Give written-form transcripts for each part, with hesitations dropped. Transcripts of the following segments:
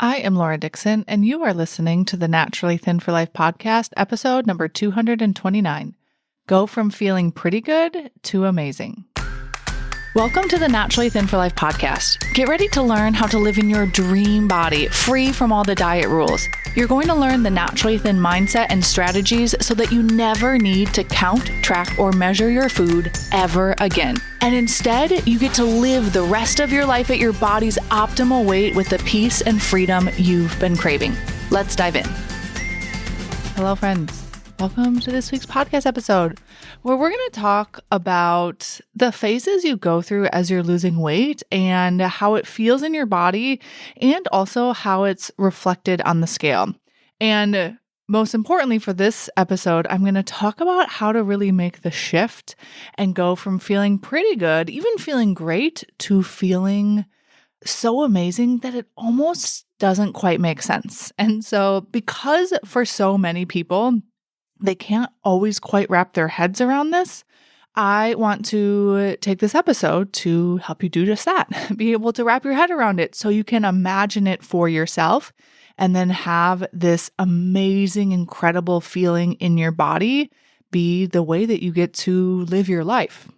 I am Laura Dixon, and you are listening to the Naturally Thin for Life podcast, episode number 229. Go from feeling pretty good to amazing. Welcome to the Naturally Thin for Life podcast. Get ready to learn how to live in your dream body, free from all the diet rules. You're going to learn the naturally thin mindset and strategies so that you never need to count, track, or measure your food ever again. And instead, you get to live the rest of your life at your body's optimal weight with the peace and freedom you've been craving. Let's dive in. Hello, friends. Welcome to this week's podcast episode, where we're going to talk about the phases you go through as you're losing weight and how it feels in your body, and also how it's reflected on the scale. And most importantly for this episode, I'm going to talk about how to really make the shift and go from feeling pretty good, even feeling great, to feeling so amazing that it almost doesn't quite make sense. And so, because for so many people, they can't always quite wrap their heads around this, I want to take this episode to help you do just that. Be able to wrap your head around it so you can imagine it for yourself and then have this amazing, incredible feeling in your body be the way that you get to live your life.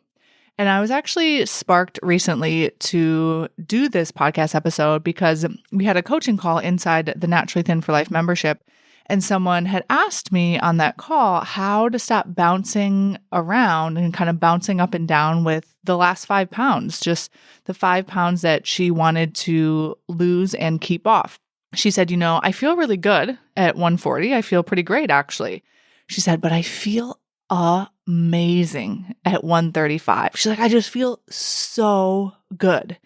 And I was actually sparked recently to do this podcast episode because we had a coaching call inside the Naturally Thin for Life membership. And someone had asked me on that call how to stop bouncing around and kind of bouncing up and down with the last 5 pounds, just the 5 pounds that she wanted to lose and keep off. She said, I feel really good at 140. I feel pretty great, actually. She said, but I feel amazing at 135. She's like, I just feel so good.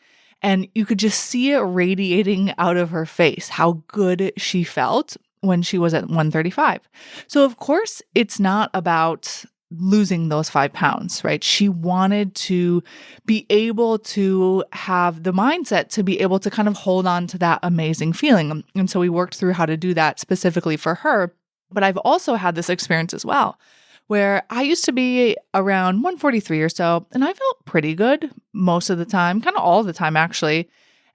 And you could just see it radiating out of her face, how good she felt when she was at 135. So of course, it's not about losing those 5 pounds, right? She wanted to be able to have the mindset to be able to kind of hold on to that amazing feeling. And so we worked through how to do that specifically for her. But I've also had this experience as well, where I used to be around 143 or so, and I felt pretty good most of the time, kind of all the time, actually.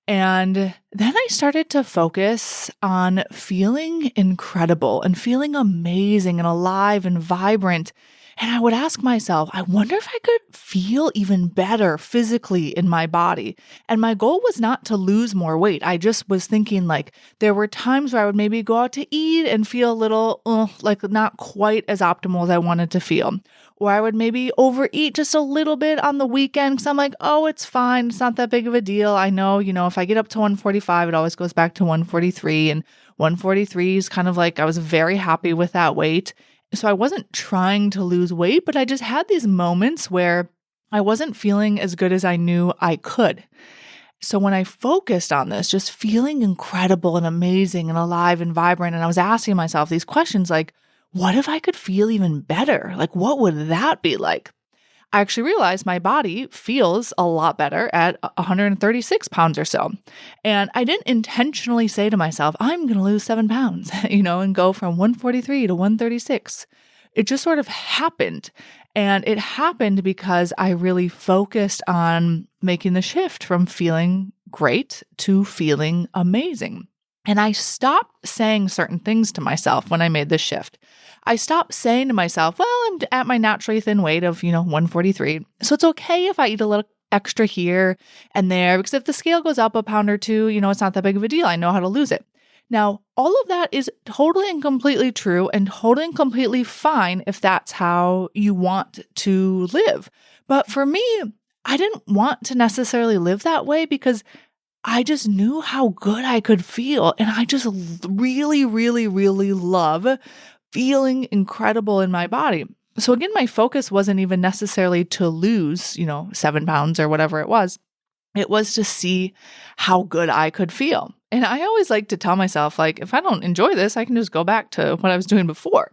And then I started to focus on feeling incredible and feeling amazing and alive and vibrant. And I would ask myself, I wonder if I could feel even better physically in my body. And my goal was not to lose more weight. I just was thinking there were times where I would maybe go out to eat and feel a little not quite as optimal as I wanted to feel. Or I would maybe overeat just a little bit on the weekend because I'm like, oh, it's fine. It's not that big of a deal. I know, if I get up to 145, it always goes back to 143. And 143 is kind of I was very happy with that weight. So I wasn't trying to lose weight, but I just had these moments where I wasn't feeling as good as I knew I could. So when I focused on this, just feeling incredible and amazing and alive and vibrant, and I was asking myself these questions what if I could feel even better? What would that be like? I actually realized my body feels a lot better at 136 pounds or so. And I didn't intentionally say to myself, I'm going to lose 7 pounds, and go from 143 to 136. It just sort of happened. And it happened because I really focused on making the shift from feeling great to feeling amazing. And I stopped saying certain things to myself when I made this shift. I stopped saying to myself, well, I'm at my naturally thin weight of, 143. So it's okay if I eat a little extra here and there, because if the scale goes up a pound or two, it's not that big of a deal. I know how to lose it. Now, all of that is totally and completely true and totally and completely fine if that's how you want to live. But for me, I didn't want to necessarily live that way because I just knew how good I could feel. And I just really, really, really love feeling incredible in my body. So again, my focus wasn't even necessarily to lose, 7 pounds or whatever it was. It was to see how good I could feel. And I always like to tell myself, if I don't enjoy this, I can just go back to what I was doing before.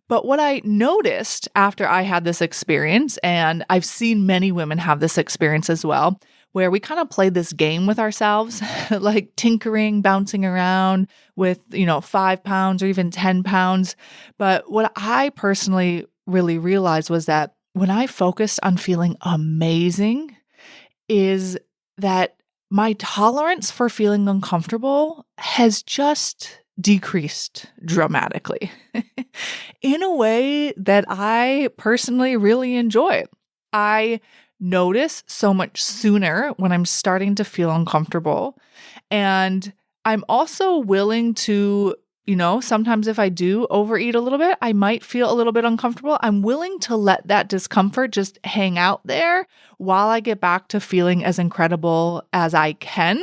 But what I noticed after I had this experience, and I've seen many women have this experience as well, where we kind of play this game with ourselves, tinkering, bouncing around with, 5 pounds or even 10 pounds. But what I personally really realized was that when I focused on feeling amazing, is that my tolerance for feeling uncomfortable has just decreased dramatically in a way that I personally really enjoy. I notice so much sooner when I'm starting to feel uncomfortable. And I'm also willing to, sometimes if I do overeat a little bit, I might feel a little bit uncomfortable. I'm willing to let that discomfort just hang out there while I get back to feeling as incredible as I can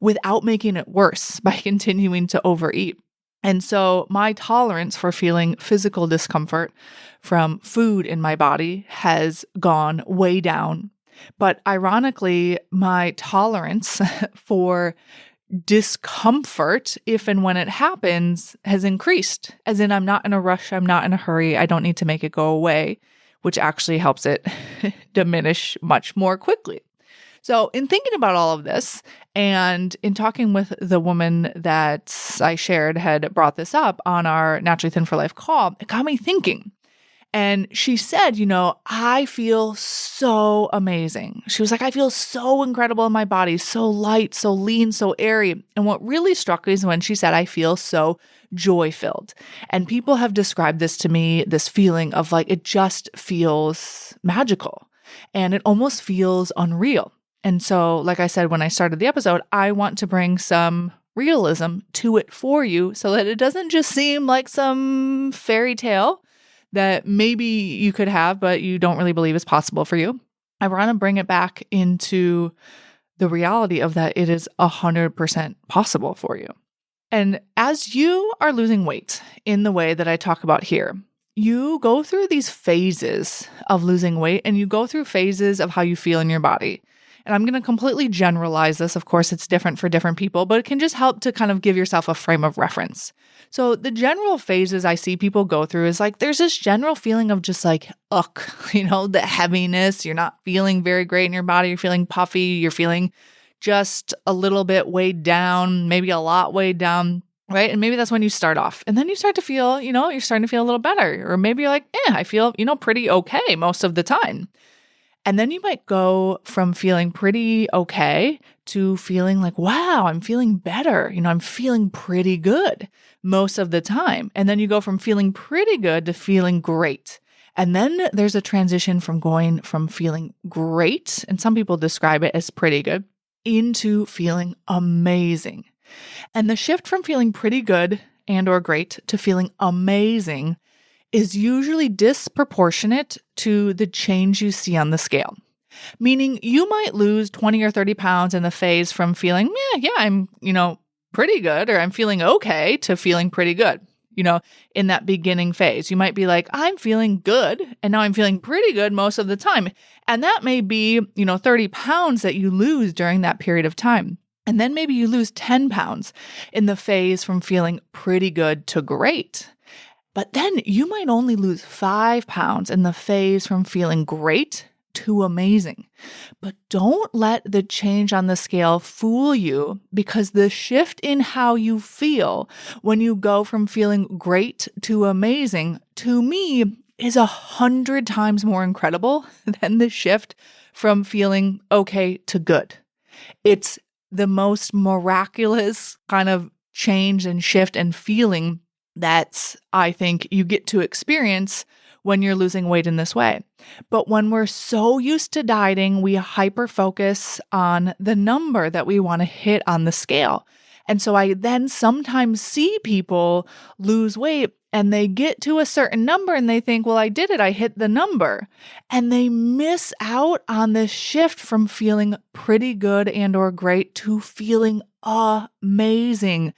without making it worse by continuing to overeat. And so my tolerance for feeling physical discomfort from food in my body has gone way down. But ironically, my tolerance for discomfort, if and when it happens, has increased. As in, I'm not in a rush, I'm not in a hurry, I don't need to make it go away, which actually helps it diminish much more quickly. So in thinking about all of this and in talking with the woman that I shared had brought this up on our Naturally Thin for Life call, it got me thinking. And she said, I feel so amazing. She was like, I feel so incredible in my body, so light, so lean, so airy. And what really struck me is when she said, I feel so joy-filled. And people have described this to me, this feeling of like, it just feels magical and it almost feels unreal. And so, like I said, when I started the episode, I want to bring some realism to it for you so that it doesn't just seem like some fairy tale that maybe you could have, but you don't really believe is possible for you. I want to bring it back into the reality of that it is 100% possible for you. And as you are losing weight in the way that I talk about here, you go through these phases of losing weight and you go through phases of how you feel in your body. And I'm going to completely generalize this. Of course, it's different for different people, but it can just help to kind of give yourself a frame of reference. So the general phases I see people go through is like, there's this general feeling of just like, the heaviness. You're not feeling very great in your body. You're feeling puffy. You're feeling just a little bit weighed down, maybe a lot weighed down, right? And maybe that's when you start off. And then you start to feel, you're starting to feel a little better. Or maybe you're like, I feel, pretty okay most of the time. And then you might go from feeling pretty okay to feeling like, wow, I'm feeling better. I'm feeling pretty good most of the time. And then you go from feeling pretty good to feeling great. And then there's a transition from going from feeling great, and some people describe it as pretty good, into feeling amazing. And the shift from feeling pretty good and or great to feeling amazing is usually disproportionate to the change you see on the scale. Meaning you might lose 20 or 30 pounds in the phase from feeling, I'm, pretty good, or I'm feeling okay, to feeling pretty good, in that beginning phase. You might be like, I'm feeling good, and now I'm feeling pretty good most of the time. And that may be, 30 pounds that you lose during that period of time. And then maybe you lose 10 pounds in the phase from feeling pretty good to great. But then you might only lose 5 pounds in the phase from feeling great to amazing. But don't let the change on the scale fool you, because the shift in how you feel when you go from feeling great to amazing, to me, is 100 times more incredible than the shift from feeling okay to good. It's the most miraculous kind of change and shift and feeling that I think you get to experience when you're losing weight in this way. But when we're so used to dieting, we hyper focus on the number that we want to hit on the scale. And so I then sometimes see people lose weight and they get to a certain number and they think, well, I did it. I hit the number. And they miss out on this shift from feeling pretty good and or great to feeling amazing.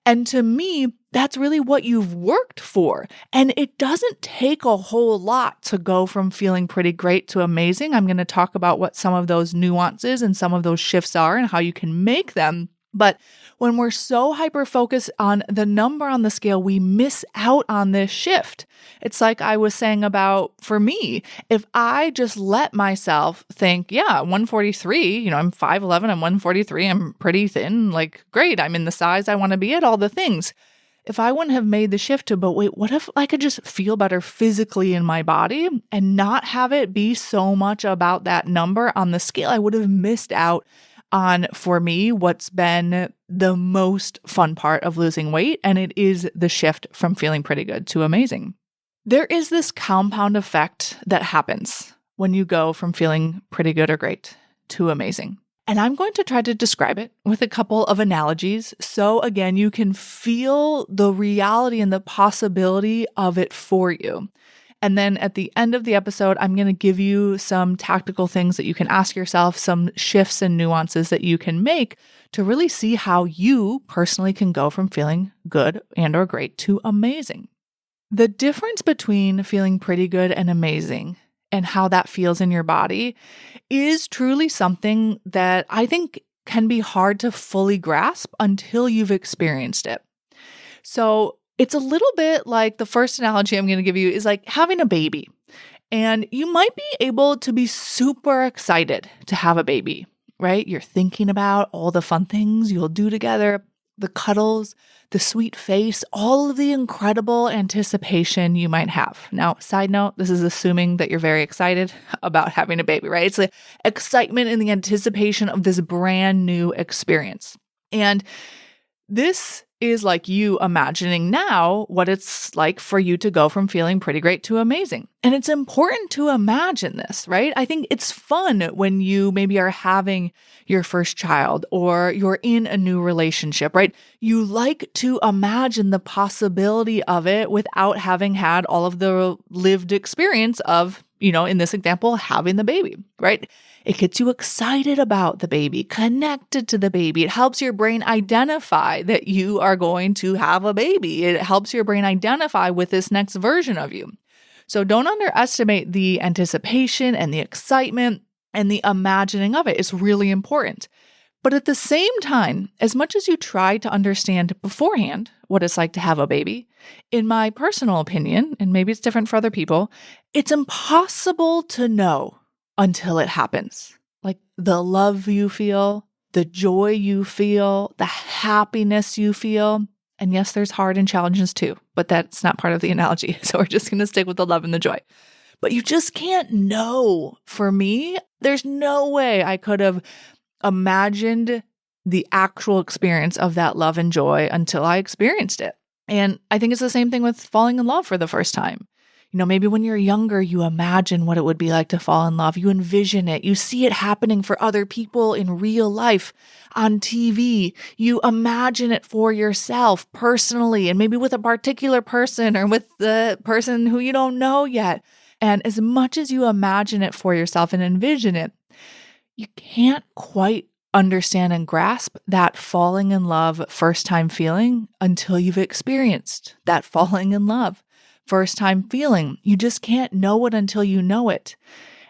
And to me, that's really what you've worked for. And it doesn't take a whole lot to go from feeling pretty great to amazing. I'm going to talk about what some of those nuances and some of those shifts are and how you can make them. But when we're so hyper-focused on the number on the scale, we miss out on this shift. It's like I was saying about, for me, if I just let myself think, 143, I'm 5'11", I'm 143, I'm pretty thin, like, great, I'm in the size I want to be at, all the things. If I wouldn't have made the shift to, but wait, what if I could just feel better physically in my body and not have it be so much about that number on the scale? I would have missed out on, for me, what's been the most fun part of losing weight, and it is the shift from feeling pretty good to amazing. There is this compound effect that happens when you go from feeling pretty good or great to amazing. And I'm going to try to describe it with a couple of analogies so, again, you can feel the reality and the possibility of it for you. And then at the end of the episode, I'm going to give you some tactical things that you can ask yourself, some shifts and nuances that you can make to really see how you personally can go from feeling good and or great to amazing. The difference between feeling pretty good and amazing and how that feels in your body is truly something that I think can be hard to fully grasp until you've experienced it. So it's a little bit like the first analogy I'm going to give you is like having a baby. And you might be able to be super excited to have a baby, right? You're thinking about all the fun things you'll do together, the cuddles, the sweet face, all of the incredible anticipation you might have. Now, side note, this is assuming that you're very excited about having a baby, right? It's the excitement and the anticipation of this brand new experience. And this is like you imagining now what it's like for you to go from feeling pretty great to amazing. And it's important to imagine this, right? I think it's fun when you maybe are having your first child or you're in a new relationship, right? You like to imagine the possibility of it without having had all of the lived experience of, in this example, having the baby, right? It gets you excited about the baby, connected to the baby. It helps your brain identify that you are going to have a baby. It helps your brain identify with this next version of you. So don't underestimate the anticipation and the excitement and the imagining of it. It's really important. But at the same time, as much as you try to understand beforehand what it's like to have a baby, in my personal opinion, and maybe it's different for other people, it's impossible to know until it happens. Like the love you feel, the joy you feel, the happiness you feel. And yes, there's hard and challenges too, but that's not part of the analogy. So we're just going to stick with the love and the joy. But you just can't know. For me, there's no way I could have imagined the actual experience of that love and joy until I experienced it. And I think it's the same thing with falling in love for the first time. Maybe when you're younger, you imagine what it would be like to fall in love. You envision it. You see it happening for other people in real life, on TV. You imagine it for yourself personally, and maybe with a particular person or with the person who you don't know yet. And as much as you imagine it for yourself and envision it, you can't quite understand and grasp that falling in love first time feeling until you've experienced that falling in love first time feeling. You just can't know it until you know it.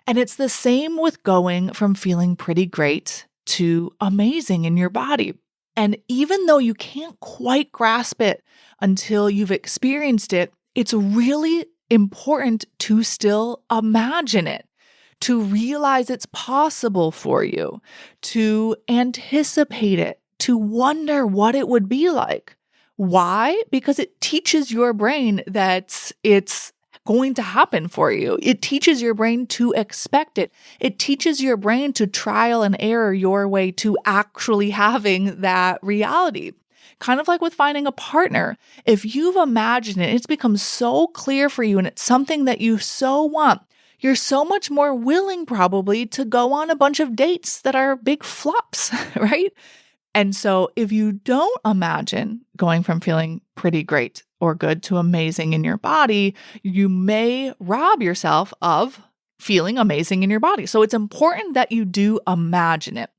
And it's the same with going from feeling pretty great to amazing in your body. And even though you can't quite grasp it until you've experienced it, it's really important to still imagine it, to realize it's possible for you, to anticipate it, to wonder what it would be like. Why? Because it teaches your brain that it's going to happen for you. It teaches your brain to expect it. It teaches your brain to trial and error your way to actually having that reality. Kind of like with finding a partner. If you've imagined it, it's become so clear for you and it's something that you so want, you're so much more willing probably to go on a bunch of dates that are big flops, right? And so if you don't imagine going from feeling pretty great or good to amazing in your body, you may rob yourself of feeling amazing in your body. So it's important that you do imagine it.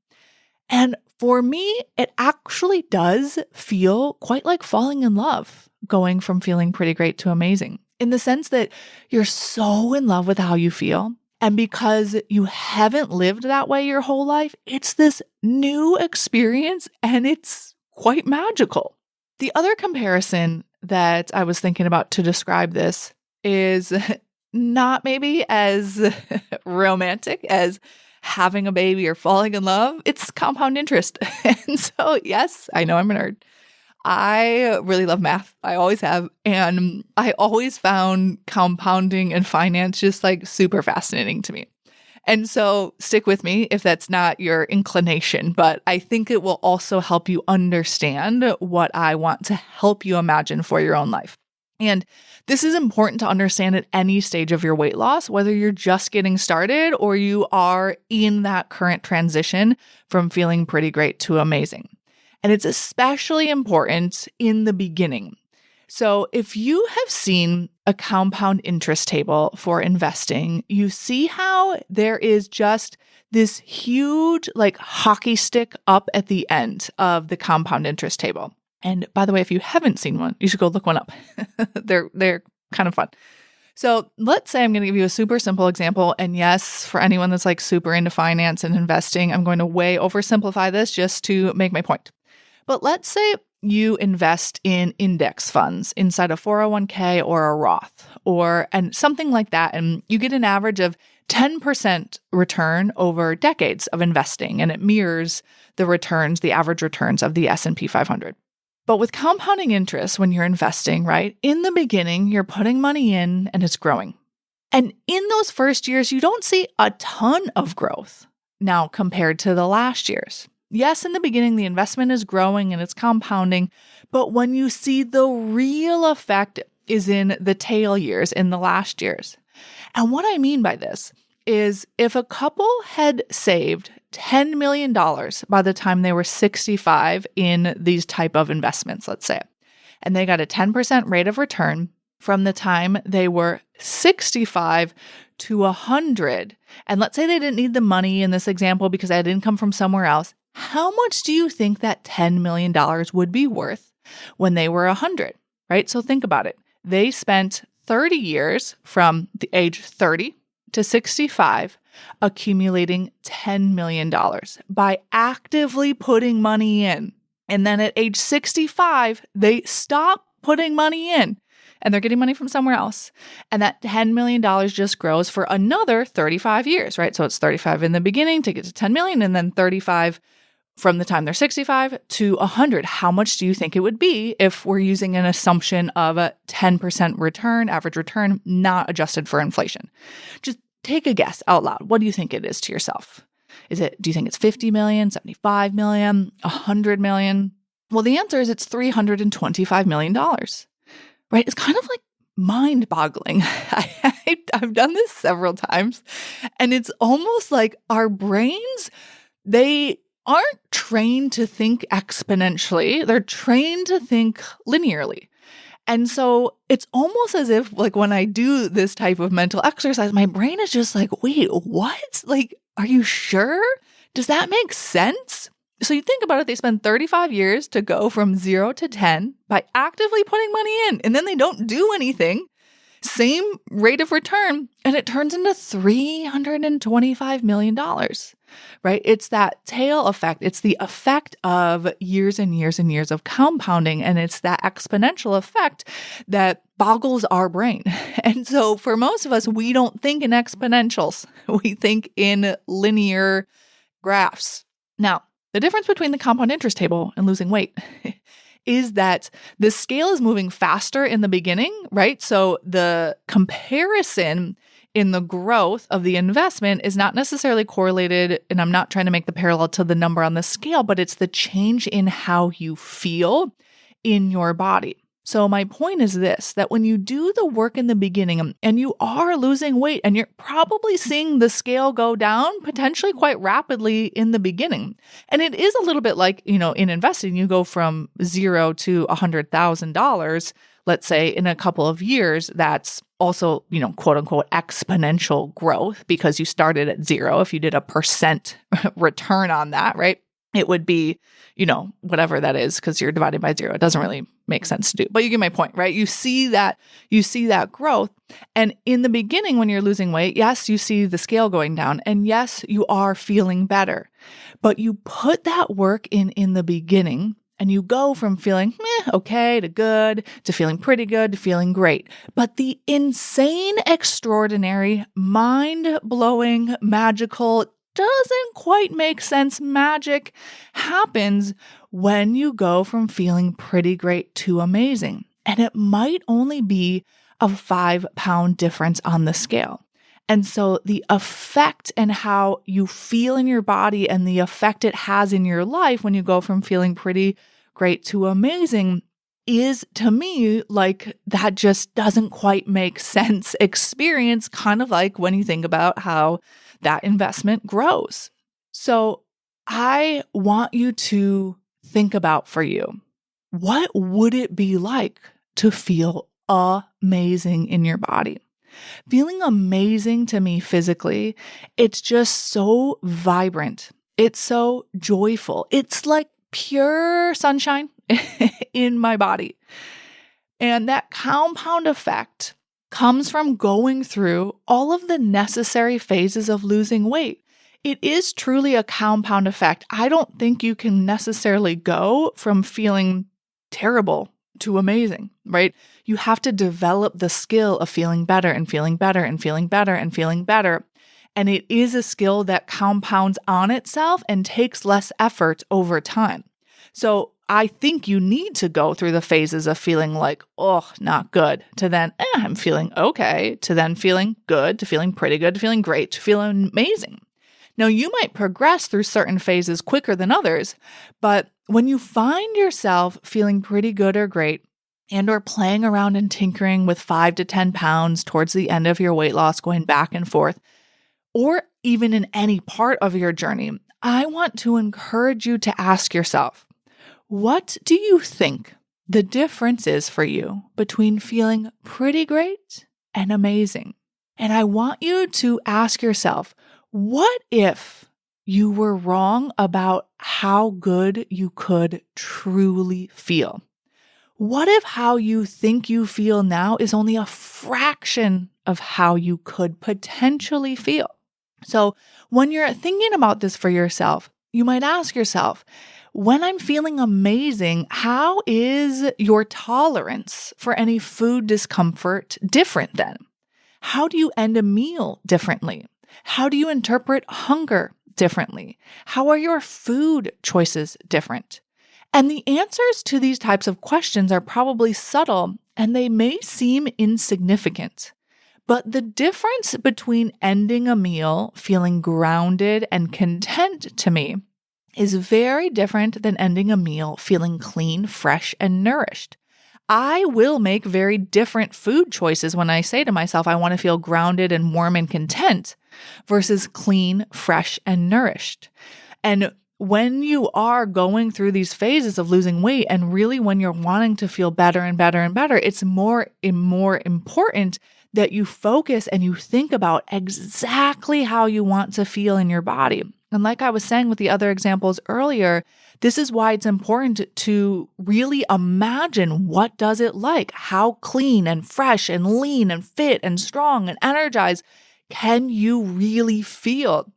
And for me, it actually does feel quite like falling in love, going from feeling pretty great to amazing, in the sense that you're so in love with how you feel. And because you haven't lived that way your whole life, it's this new experience and it's quite magical. The other comparison that I was thinking about to describe this is not maybe as romantic as having a baby or falling in love. It's compound interest. And so, yes, I know I'm a nerd. I really love math. I always have. And I always found compounding and finance just like super fascinating to me. And so stick with me if that's not your inclination, but I think it will also help you understand what I want to help you imagine for your own life. And this is important to understand at any stage of your weight loss, whether you're just getting started or you are in that current transition from feeling pretty great to amazing. And it's especially important in the beginning. So if you have seen a compound interest table for investing, you see how there is just this huge hockey stick up at the end of the compound interest table. And by the way, if you haven't seen one, you should go look one up. They're kind of fun. So let's say I'm going to give you a super simple example. And yes, for anyone that's super into finance and investing, I'm going to way oversimplify this just to make my point. But let's say you invest in index funds inside a 401k or a Roth and something like that, and you get an average of 10% return over decades of investing, and it mirrors the average returns of the S&P 500. But with compounding interest, when you're investing, right, in the beginning, you're putting money in and it's growing. And in those first years, you don't see a ton of growth now compared to the last years. Yes, in the beginning, the investment is growing and it's compounding, but when you see the real effect is in the tail years, in the last years. And what I mean by this is if a couple had saved $10 million by the time they were 65 in these type of investments, let's say, and they got a 10% rate of return from the time they were 65 to 100, and let's say they didn't need the money in this example because they had income from somewhere else, how much do you think that $10 million would be worth when they were 100, right? So think about it. They spent 30 years from the age 30 to 65 accumulating $10 million by actively putting money in. And then at age 65, they stop putting money in and they're getting money from somewhere else. And that $10 million just grows for another 35 years, right? So it's 35 in the beginning to get to 10 million and then 35 from the time they're 65 to 100. How much do you think it would be if we're using an assumption of a 10% return, average return, not adjusted for inflation? Just take a guess out loud. What do you think it is to yourself? Do you think it's 50 million, 75 million, 100 million? Well, the answer is it's $325 million, right? It's kind of mind-boggling. I've done this several times, and it's almost like our brains, they aren't trained to think exponentially. They're trained to think linearly. And so it's almost as if when I do this type of mental exercise, my brain is just wait, what? Are you sure? Does that make sense? So you think about it, they spend 35 years to go from 0 to 10 by actively putting money in, and then they don't do anything. Same rate of return, and it turns into $325 million, right? It's that tail effect. It's the effect of years and years and years of compounding, and it's that exponential effect that boggles our brain. And so for most of us, we don't think in exponentials. We think in linear graphs. Now, the difference between the compound interest table and losing weight is that the scale is moving faster in the beginning, right? So the comparison in the growth of the investment is not necessarily correlated, and I'm not trying to make the parallel to the number on the scale, but it's the change in how you feel in your body. So my point is this, that when you do the work in the beginning and you are losing weight and you're probably seeing the scale go down potentially quite rapidly in the beginning. And it is a little bit like, in investing, you go from 0 to $100,000, let's say in a couple of years. That's also, quote unquote, exponential growth because you started at 0. If you did a percent return on that, right? It would be, whatever that is, because you're dividing by 0. It doesn't really make sense to do, but you get my point, right? You see that growth. And in the beginning, when you're losing weight, yes, you see the scale going down, and yes, you are feeling better, but you put that work in the beginning, and you go from feeling okay to good, to feeling pretty good, to feeling great. But the insane, extraordinary, mind-blowing, magical, doesn't quite make sense magic happens when you go from feeling pretty great to amazing. And it might only be a 5-pound difference on the scale. And so the effect and how you feel in your body and the effect it has in your life when you go from feeling pretty great to amazing is, to me, like that just doesn't quite make sense experience, kind of like when you think about how that investment grows. So I want you to think about for you, what would it be like to feel amazing in your body? Feeling amazing to me physically, it's just so vibrant. It's so joyful. It's like pure sunshine in my body. And that compound effect comes from going through all of the necessary phases of losing weight. It is truly a compound effect. I don't think you can necessarily go from feeling terrible to amazing, right? You have to develop the skill of feeling better and feeling better and feeling better and feeling better. And it is a skill that compounds on itself and takes less effort over time. So I think you need to go through the phases of feeling like, oh, not good, to then, I'm feeling okay, to then feeling good, to feeling pretty good, to feeling great, to feeling amazing. Now, you might progress through certain phases quicker than others, but when you find yourself feeling pretty good or great, and or playing around and tinkering with 5 to 10 pounds towards the end of your weight loss, going back and forth, or even in any part of your journey, I want to encourage you to ask yourself, what do you think the difference is for you between feeling pretty great and amazing? And I want you to ask yourself, what if you were wrong about how good you could truly feel? What if how you think you feel now is only a fraction of how you could potentially feel? So when you're thinking about this for yourself, you might ask yourself, when I'm feeling amazing, how is your tolerance for any food discomfort different then? How do you end a meal differently? How do you interpret hunger differently? How are your food choices different? And the answers to these types of questions are probably subtle and they may seem insignificant. But the difference between ending a meal feeling grounded and content to me is very different than ending a meal feeling clean, fresh, and nourished. I will make very different food choices when I say to myself, I want to feel grounded and warm and content versus clean, fresh, and nourished. And when you are going through these phases of losing weight and really when you're wanting to feel better and better and better, it's more and more important that you focus and you think about exactly how you want to feel in your body. And like I was saying with the other examples earlier, this is why it's important to really imagine what does it like? How clean and fresh and lean and fit and strong and energized can you really feel?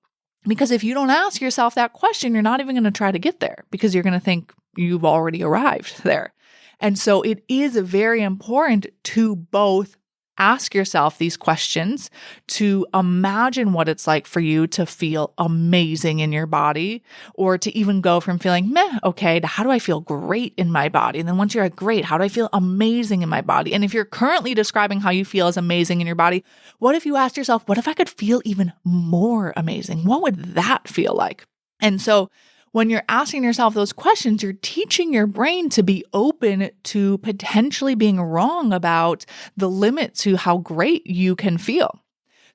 Because if you don't ask yourself that question, you're not even going to try to get there because you're going to think you've already arrived there. And so it is very important to both ask yourself these questions, to imagine what it's like for you to feel amazing in your body, or to even go from feeling meh, okay, to how do I feel great in my body? And then once you're at great, how do I feel amazing in my body? And if you're currently describing how you feel as amazing in your body, what if you asked yourself, what if I could feel even more amazing? What would that feel like? And so when you're asking yourself those questions, you're teaching your brain to be open to potentially being wrong about the limit to how great you can feel.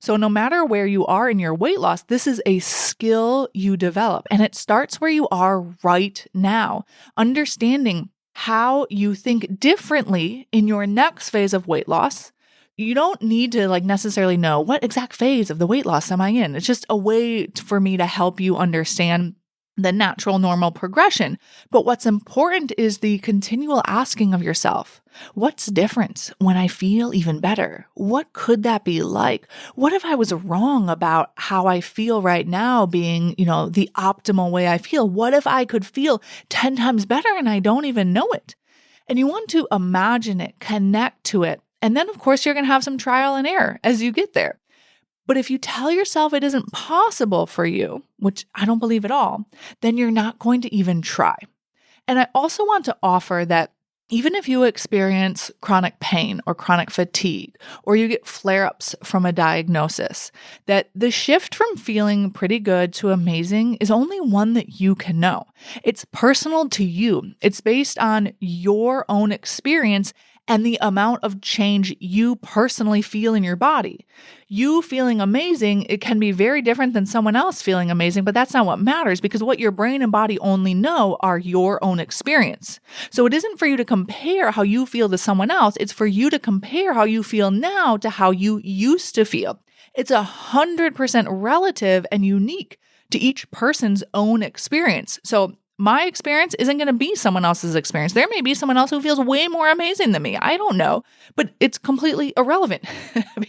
So no matter where you are in your weight loss, this is a skill you develop. And it starts where you are right now, understanding how you think differently in your next phase of weight loss. You don't need to necessarily know what exact phase of the weight loss am I in. It's just a way for me to help you understand the natural, normal progression. But what's important is the continual asking of yourself, what's different when I feel even better? What could that be like? What if I was wrong about how I feel right now being, the optimal way I feel? What if I could feel 10 times better and I don't even know it? And you want to imagine it, connect to it. And then, of course, you're going to have some trial and error as you get there. But if you tell yourself it isn't possible for you, which I don't believe at all, then you're not going to even try. And I also want to offer that Even if you experience chronic pain or chronic fatigue, or you get flare-ups from a diagnosis, that the shift from feeling pretty good to amazing is only one that you can know. It's personal to you. It's based on your own experience and the amount of change you personally feel in your body. You feeling amazing, it can be very different than someone else feeling amazing, but that's not what matters, because what your brain and body only know are your own experience. So it isn't for you to compare how you feel to someone else. It's for you to compare how you feel now to how you used to feel. It's 100% relative and unique to each person's own experience. So my experience isn't going to be someone else's experience. There may be someone else who feels way more amazing than me. I don't know, but it's completely irrelevant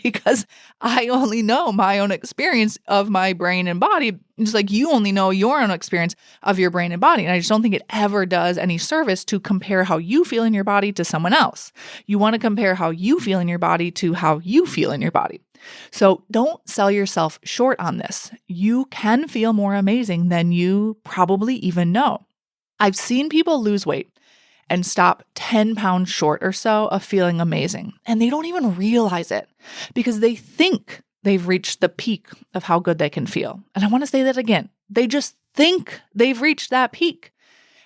because I only know my own experience of my brain and body, just like you only know your own experience of your brain and body. And I just don't think it ever does any service to compare how you feel in your body to someone else. You want to compare how you feel in your body to how you feel in your body. So don't sell yourself short on this. You can feel more amazing than you probably even know. I've seen people lose weight and stop 10 pounds short or so of feeling amazing, and they don't even realize it because they think they've reached the peak of how good they can feel. And I want to say that again. They just think they've reached that peak.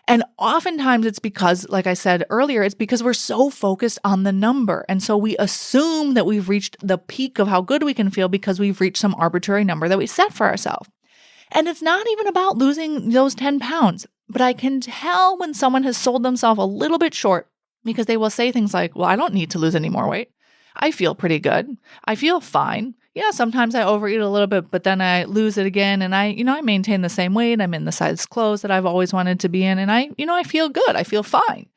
And oftentimes it's because, like I said earlier, it's because we're so focused on the number. And so we assume that we've reached the peak of how good we can feel because we've reached some arbitrary number that we set for ourselves. And it's not even about losing those 10 pounds. But I can tell when someone has sold themselves a little bit short because they will say things like, well, I don't need to lose any more weight. I feel pretty good. I feel fine. Yeah, sometimes I overeat a little bit, but then I lose it again. And I maintain the same weight. I'm in the size clothes that I've always wanted to be in. And I feel good. I feel fine.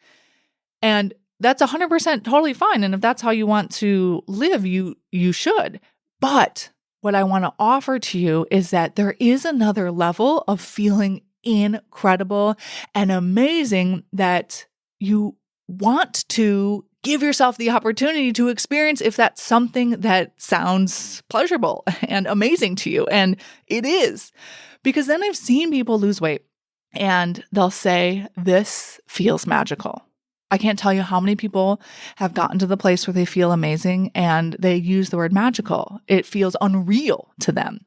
And that's 100% totally fine. And if that's how you want to live, you should. But what I want to offer to you is that there is another level of feeling incredible and amazing that you want to give yourself the opportunity to experience if that's something that sounds pleasurable and amazing to you. And it is. Because then I've seen people lose weight and they'll say, this feels magical. I can't tell you how many people have gotten to the place where they feel amazing and they use the word magical. It feels unreal to them.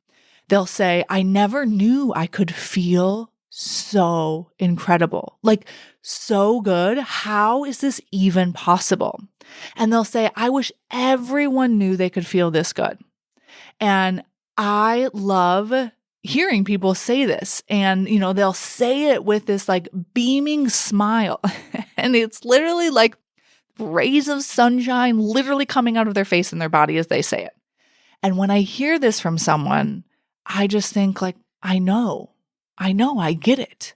They'll say, I never knew I could feel so incredible, like so good. How is this even possible? And they'll say, I wish everyone knew they could feel this good. And I love hearing people say this. And, they'll say it with this like beaming smile. And it's literally like rays of sunshine literally coming out of their face and their body as they say it. And when I hear this from someone, I just think like, I know, I get it.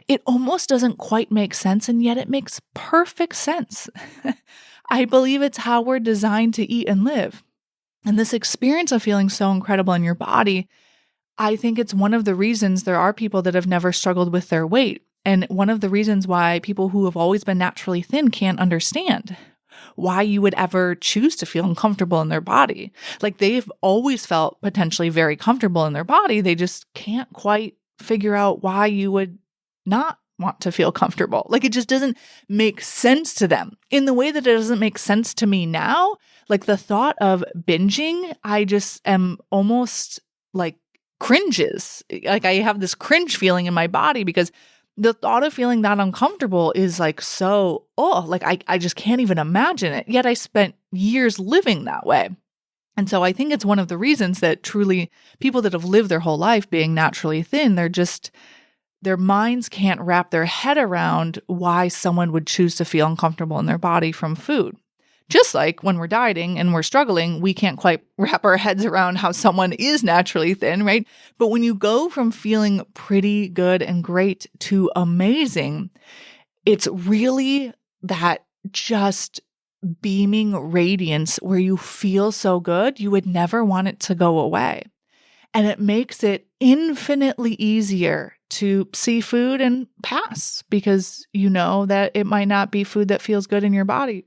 It almost doesn't quite make sense, and yet it makes perfect sense. I believe it's how we're designed to eat and live. And this experience of feeling so incredible in your body, I think it's one of the reasons there are people that have never struggled with their weight. And one of the reasons why people who have always been naturally thin can't understand why you would ever choose to feel uncomfortable in their body. Like they've always felt potentially very comfortable in their body. They just can't quite figure out why you would not want to feel comfortable. Like it just doesn't make sense to them in the way that it doesn't make sense to me now. Like the thought of binging, I just am almost like cringes. Like I have this cringe feeling in my body because the thought of feeling that uncomfortable is like so, like I just can't even imagine it. Yet I spent years living that way. And so I think it's one of the reasons that truly people that have lived their whole life being naturally thin, their minds can't wrap their head around why someone would choose to feel uncomfortable in their body from food. Just like when we're dieting and we're struggling, we can't quite wrap our heads around how someone is naturally thin, right? But when you go from feeling pretty good and great to amazing, it's really that just beaming radiance where you feel so good, you would never want it to go away. And it makes it infinitely easier to see food and pass because you know that it might not be food that feels good in your body.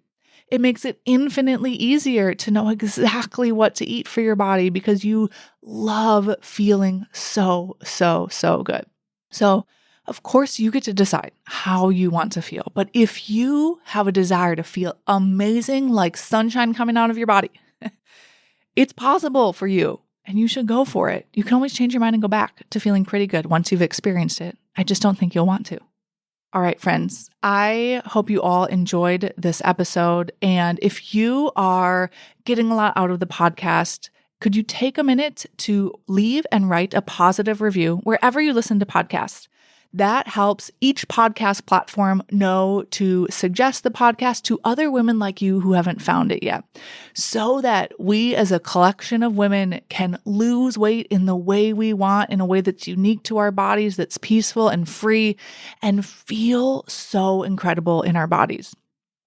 It makes it infinitely easier to know exactly what to eat for your body because you love feeling so, so, so good. So Of course, you get to decide how you want to feel. But if you have a desire to feel amazing, like sunshine coming out of your body, it's possible for you and you should go for it. You can always change your mind and go back to feeling pretty good once you've experienced it. I just don't think you'll want to. All right, friends, I hope you all enjoyed this episode. And if you are getting a lot out of the podcast, could you take a minute to leave and write a positive review wherever you listen to podcasts? That helps each podcast platform know to suggest the podcast to other women like you who haven't found it yet, so that we as a collection of women can lose weight in the way we want, in a way that's unique to our bodies, that's peaceful and free, and feel so incredible in our bodies.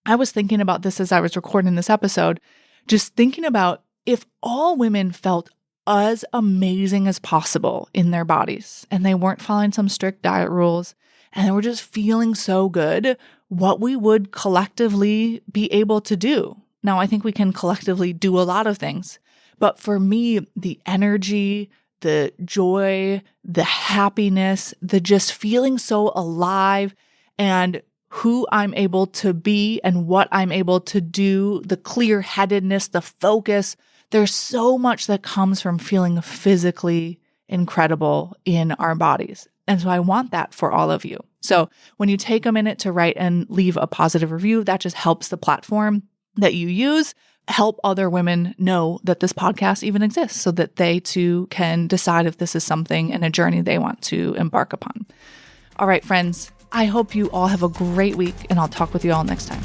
I was thinking about this as I was recording this episode, just thinking about if all women felt as amazing as possible in their bodies and they weren't following some strict diet rules and they were just feeling so good, what we would collectively be able to do. Now, I think we can collectively do a lot of things, but for me, the energy, the joy, the happiness, the just feeling so alive and who I'm able to be and what I'm able to do, the clear-headedness, the focus, there's so much that comes from feeling physically incredible in our bodies. And so I want that for all of you. So when you take a minute to write and leave a positive review, that just helps the platform that you use help other women know that this podcast even exists so that they too can decide if this is something and a journey they want to embark upon. All right, friends, I hope you all have a great week and I'll talk with you all next time.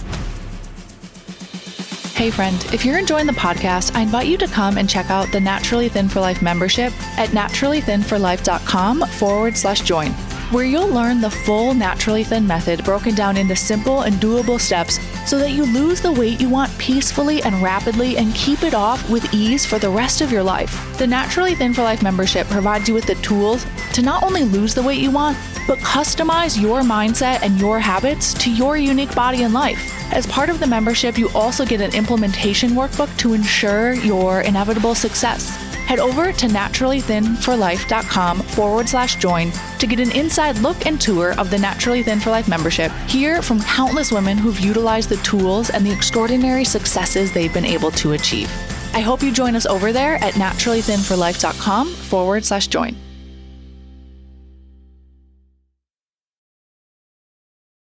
Hey friend, if you're enjoying the podcast, I invite you to come and check out the Naturally Thin for Life membership at naturallythinforlife.com/join, where you'll learn the full Naturally Thin method broken down into simple and doable steps so that you lose the weight you want peacefully and rapidly and keep it off with ease for the rest of your life. The Naturally Thin for Life membership provides you with the tools to not only lose the weight you want, but customize your mindset and your habits to your unique body and life. As part of the membership, you also get an implementation workbook to ensure your inevitable success. Head over to naturallythinforlife.com/join to get an inside look and tour of the Naturally Thin for Life membership. Hear from countless women who've utilized the tools and the extraordinary successes they've been able to achieve. I hope you join us over there at naturallythinforlife.com/join.